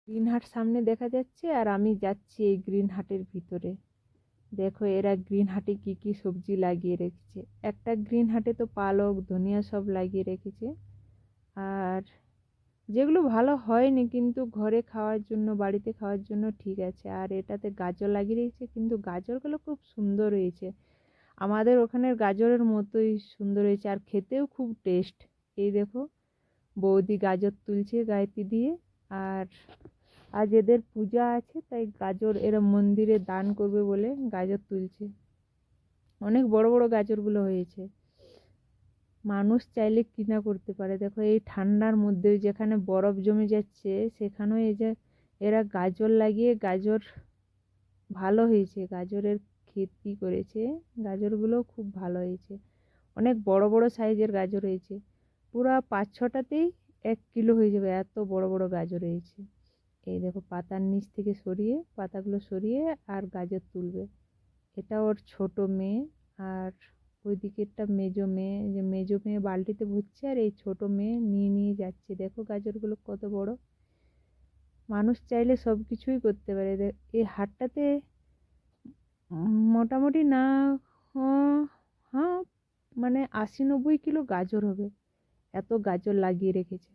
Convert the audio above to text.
Green হাট সামনে দেখা যাচ্ছে আর আমি যাচ্ছি এই গ্রিন হাটের ভিতরে। দেখো এরা গ্রিন হাটে কি কি সবজি লাগিয়ে রেখেছে। একটা গ্রিন হাটে তো পালক ধনিয়া সব লাগিয়ে রেখেছে, আর যেগুলো ভালো হয়নি কিন্তু ঘরে খাওয়ার জন্য বাড়িতে খাওয়ার জন্য ঠিক আছে। আর এটাতে গাজর লাগিয়ে রেখেছে, কিন্তু গাজরগুলো খুব সুন্দর হয়েছে, আমাদের ওখানের গাজরের মতোই সুন্দর হয়েছে আর খেতেও খুব টেস্ট। এই দেখো বৌদি গাজর তুলছে গায়েতি দিয়ে। আর আজ এদের পূজা আছে তাই গাজর এরা মন্দিরে দান করবে বলে গাজর তুলছে। অনেক বড় বড় গাজরগুলো হয়েছে, মানুষ চাইলে কিনা করতে পারে। দেখো এই ঠান্ডার মধ্যে যেখানে বরফ জমে যাচ্ছে সেখানেও এই যে এরা গাজর লাগিয়ে গাজর ভালো হয়েছে, গাজরের খেতি করেছে, গাজরগুলো খুব ভালো হয়েছে। অনেক বড় বড় সাইজের গাজর হয়েছে, পুরো 5-6টাতেই 1 কিলো হয়ে যাবে, এত বড় বড় গাজর হয়েছে। এই দেখো পাতার নিচ থেকে সরিয়ে পাতাগুলো সরিয়ে আর গাজর তুলবে। এটা ওর ছোট মেয়ে, আর ওই দিকেরটা মেজো মেয়ে, যে মেজো মেয়ে বালতিতে ভরছে আর এই ছোট মেয়ে নিয়ে নিয়ে যাচ্ছে। দেখো গাজরগুলো কত বড়, মানুষ চাইলে সব কিছুই করতে পারে। এই হাটটাতে মোটামুটি না, হ্যাঁ মানে 80-90 কিলো গাজর হবে, এত গাজর লাগিয়ে রেখেছে।